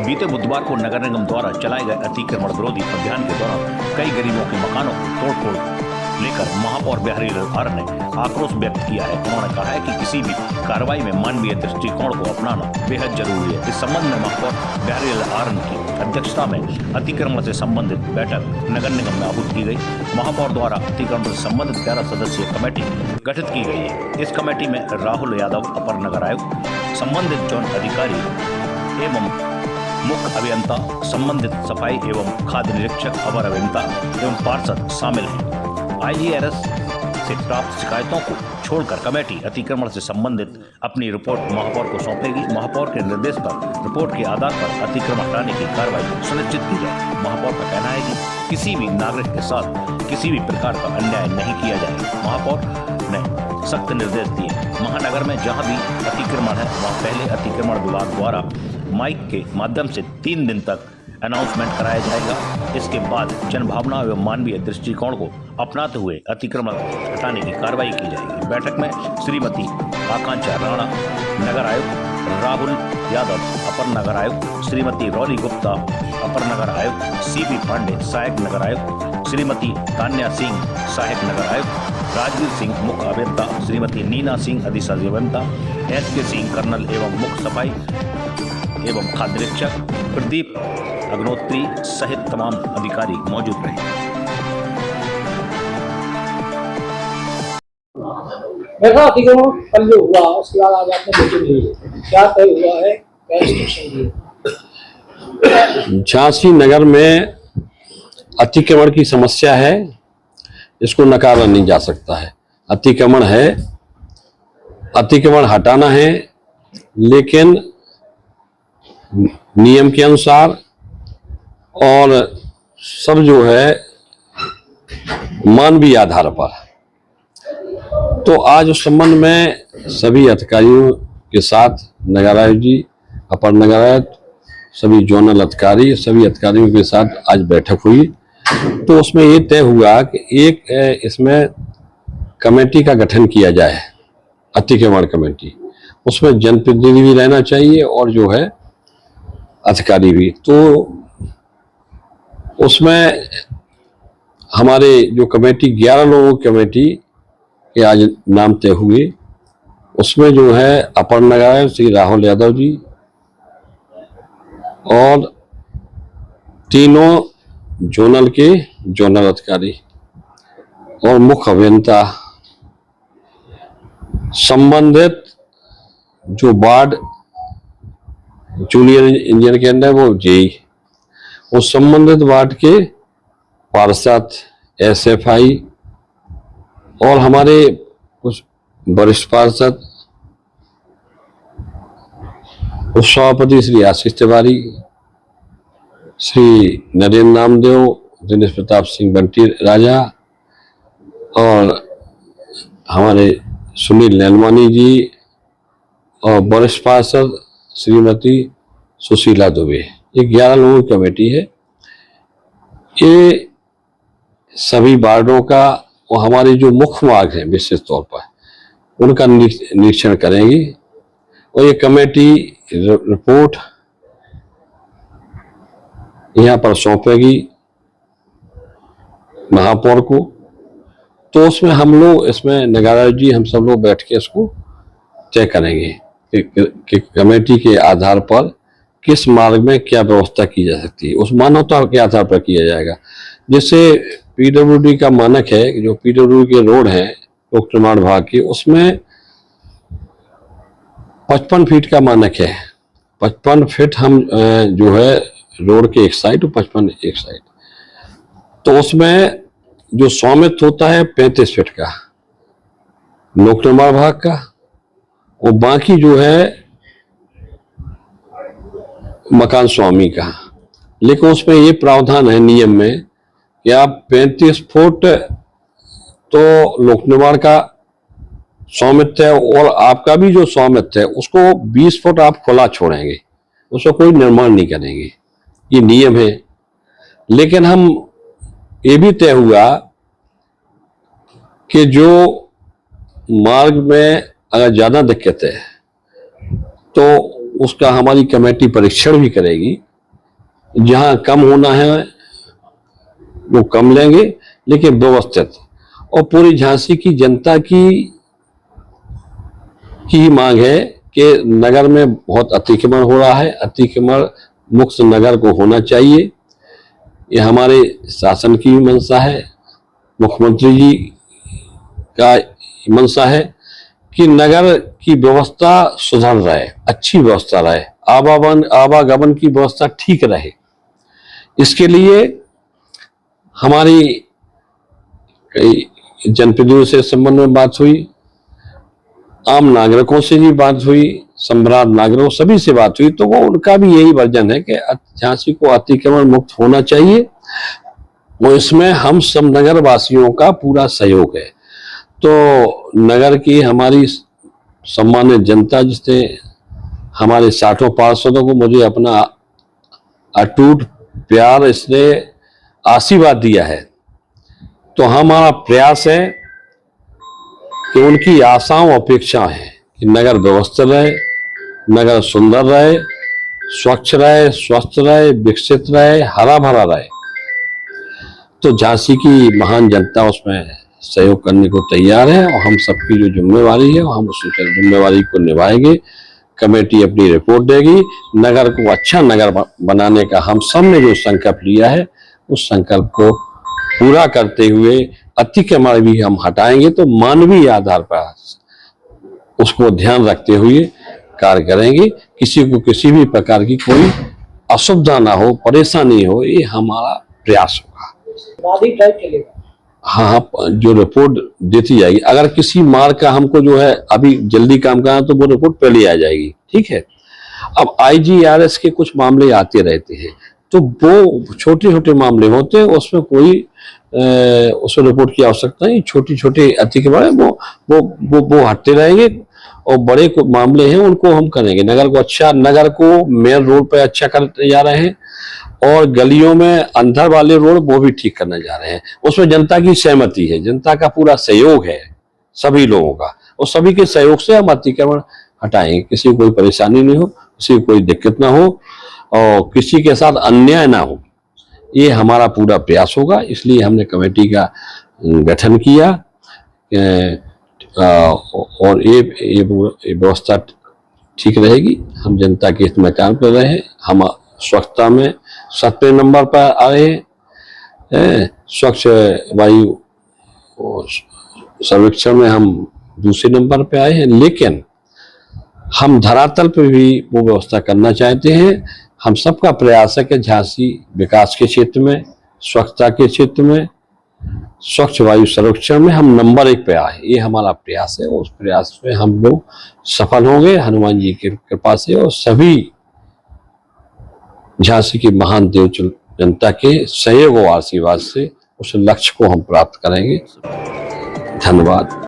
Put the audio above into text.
बीते बुधवार को नगर निगम द्वारा चलाए गए अतिक्रमण विरोधी अभियान के दौरान कई गरीबों के मकानों को तोड़फोड़ लेकर महापौर बिहारी लाल आर्य ने आक्रोश व्यक्त किया है। उन्होंने कहा है कि किसी भी कार्रवाई में मानवीय दृष्टिकोण को अपनाना बेहद जरूरी है। इस संबंध में महापौर बिहारी लाल आर्य की अध्यक्षता में अतिक्रमण से संबंधित बैठक नगर निगम में आहूत की गई। महापौर द्वारा अतिक्रमण से संबंधित 11 सदस्यीय कमेटी गठित की गई है। इस कमेटी में राहुल यादव अपर नगर आयुक्त, संबंधित जोन अधिकारी एवं मुख्य अभियंता, संबंधित सफाई एवं खाद्य निरीक्षक, अवर अभियंता एवं पार्षद शामिल हैं। IGRS से प्राप्त शिकायतों को छोड़कर कमेटी अतिक्रमण से संबंधित अपनी रिपोर्ट महापौर को सौंपेगी। महापौर के निर्देश पर रिपोर्ट के आधार पर अतिक्रमण हटाने की कार्रवाई सुनिश्चित की जाए। महापौर का कहना है कि किसी भी नागरिक के साथ किसी भी प्रकार का अन्याय नहीं किया जाए। महापौर ने सख्त निर्देश दिए। महानगर में जहां भी अतिक्रमण है वहां पहले अतिक्रमण विभाग द्वारा माइक के माध्यम से 3 दिन तक अनाउंसमेंट कराया जाएगा। इसके बाद जनभावना एवं मानवीय दृष्टिकोण को अपनाते हुए अतिक्रमण हटाने की कार्रवाई की जाएगी। बैठक में श्रीमती आकांक्षा राणा नगर आयुक्त, राहुल यादव अपर नगर आयुक्त, श्रीमती रौली गुप्ता अपर नगर आयुक्त, CP पांडे सहायक नगर आयुक्त, श्रीमती तान्या सिंह सहायक नगर आयुक्त, राजवीर सिंह मुख्य अभियंता, श्रीमती नीना सिंह अधिशासी अभियंता, SK सिंह कर्नल एवं मुख्य सफाई एवं खाद्य निरीक्षक, प्रदीप अग्नोत्री सहित तमाम अधिकारी मौजूद रहे। बैठा अतिक्रमण कल जो हुआ उसके बाद आज आपने मीटिंग ली, क्या तय हुआ है, क्या इंस्ट्रक्शन दिए? झांसी नगर में अतिक्रमण की समस्या है, इसको नकारा नहीं जा सकता है। अतिक्रमण है, अतिक्रमण हटाना है, लेकिन नियम के अनुसार और सब जो है मानवीय आधार पर। तो आज उस संबंध में सभी अधिकारियों के साथ नगर आयुक्त जी, अपर नगर आयुक्त, सभी जोनल अधिकारी, सभी अधिकारियों के साथ आज बैठक हुई। तो उसमें ये तय हुआ कि एक इसमें कमेटी का गठन किया जाए, अतिक्रमण कमेटी। उसमें जनप्रतिनिधि भी रहना चाहिए और जो है अधिकारी भी। तो उसमें हमारे जो कमेटी 11 लोगों की कमेटी के आज नाम तय हुए। उसमें जो है अपर नगर आयुक्त श्री राहुल यादव जी और तीनों जोनल के जोनल अधिकारी और मुख्य अभियंता, संबंधित जो वार्ड जूनियर इंजीनियर के अंदर वो JE, उस संबंधित वार्ड के पार्षद, SFI और हमारे कुछ वरिष्ठ पार्षद, सभापति श्री आशीष तिवारी, श्री नरेंद्र नामदेव, दिनेश प्रताप सिंह बंटी राजा और हमारे सुनील नैलवानी जी और वरिष्ठ पार्षद श्रीमती सुशीला दुबे। ये 11 लोगों की कमेटी है। ये सभी वार्डों का और हमारे जो मुख्य मार्ग हैं विशेष तौर पर उनका निरीक्षण करेंगी और ये कमेटी रिपोर्ट यहाँ पर सौंपेगी महापौर को। तो उसमें हम लोग, इसमें नगर जी हम सब लोग बैठ के इसको तय करेंगे कि कमेटी के आधार पर किस मार्ग में क्या व्यवस्था की जा सकती है। उस मानवता के आधार पर किया जाएगा। जैसे PWD का मानक है कि जो PWD के रोड हैं लोक निर्माण विभाग के, उसमें 55 फीट का मानक है। 55 फीट हम जो है रोड के एक साइड और 55 एक साइड। तो उसमें जो स्वामित्व होता है 35 फीट का लोक निर्माण विभाग का, और बाकी जो है मकान स्वामी का। लेकिन उसमें ये प्रावधान है नियम में कि आप 35 फुट तो लोक निर्माण का स्वामित्व है और आपका भी जो स्वामित्व है उसको 20 फुट आप खुला छोड़ेंगे, उसको कोई निर्माण नहीं करेंगे। ये नियम है। लेकिन हम ये भी तय हुआ कि जो मार्ग में अगर ज़्यादा दिक्कत है तो उसका हमारी कमेटी परीक्षण भी करेगी जहां कम होना है वो कम लेंगे, लेकिन व्यवस्थित। और पूरी झांसी की जनता की मांग है कि नगर में बहुत अतिक्रमण हो रहा है, अतिक्रमण मुक्त नगर को होना चाहिए। ये हमारे शासन की भी मंशा है, मुख्यमंत्री जी का मंशा है कि नगर की व्यवस्था सुधर रहे, अच्छी व्यवस्था रहे, आवागमन की व्यवस्था ठीक रहे। इसके लिए हमारी कई जनप्रतिनिधियों से संबंध में बात हुई, आम नागरिकों से भी बात हुई, सम्राट नागरिकों सभी से बात हुई, तो वो उनका भी यही वर्जन है कि झांसी को अतिक्रमण मुक्त होना चाहिए। वो इसमें हम सब नगर वासियों का पूरा सहयोग है। तो नगर की हमारी सम्मानित जनता, जिसने हमारे 60 पार्षदों को मुझे अपना अटूट प्यार, इसने आशीर्वाद दिया है, तो हमारा प्रयास है कि उनकी आशाओं अपेक्षाएं हैं कि नगर व्यवस्थित रहे, नगर सुंदर रहे, स्वच्छ रहे, स्वस्थ रहे, विकसित रहे, हरा भरा रहे। तो झांसी की महान जनता उसमें सहयोग करने को तैयार है, और हम सबकी जो जिम्मेवारी है हम उस जिम्मेवारी को निभाएंगे। कमेटी अपनी रिपोर्ट देगी। नगर को अच्छा नगर बनाने का हम सब ने जो संकल्प लिया है, उस संकल्प को पूरा करते हुए अतिक्रमण भी हम हटाएंगे, तो मानवीय आधार पर उसको ध्यान रखते हुए कार्य करेंगे। किसी को किसी भी प्रकार की कोई असुविधा ना हो, परेशानी हो, ये हमारा प्रयास होगा। वादी ट्रैक चलेगा। हाँ, जो रिपोर्ट देती जाएगी, अगर किसी मार्ग का हमको जो है अभी जल्दी काम करना, तो वो रिपोर्ट पहले आ जाएगी। ठीक है। अब IGRS के कुछ मामले आते रहते हैं, तो वो छोटे छोटे मामले होते हैं, उसमें कोई उसमें रिपोर्ट की आवश्यकता नहीं। छोटे छोटे अतिक्रमण है वो हटते रहेंगे, और बड़े मामले हैं उनको हम करेंगे। नगर को मेन रोड पे अच्छा करते जा रहे हैं, और गलियों में अंदर वाले रोड वो भी ठीक करने जा रहे हैं। उसमें जनता की सहमति है, जनता का पूरा सहयोग है सभी लोगों का, और सभी के सहयोग से हम अतिक्रमण हटाएंगे। किसी को कोई परेशानी नहीं हो, किसी को कोई दिक्कत ना हो, और किसी के साथ अन्याय ना हो, ये हमारा पूरा प्रयास होगा। इसलिए हमने कमेटी का गठन किया, और ये व्यवस्था ठीक रहेगी। हम जनता के हित में काम कर रहे हैं। हम स्वच्छता में 7वें नंबर पर आ रहे हैं, स्वच्छ वायु सर्वेक्षण में हम दूसरे नंबर पे आए हैं, लेकिन हम धरातल पर भी वो व्यवस्था करना चाहते हैं। हम सबका प्रयास है कि झांसी विकास के क्षेत्र में, स्वच्छता के क्षेत्र में, स्वच्छ वायु सर्वेक्षण में हम नंबर 1 पे आए। ये हमारा प्रयास है, उस प्रयास में हम लोग सफल होंगे हनुमान जी की कृपा से, और सभी झांसी की महान देव जनता के सहयोग और आशीर्वाद से उस लक्ष्य को हम प्राप्त करेंगे। धन्यवाद।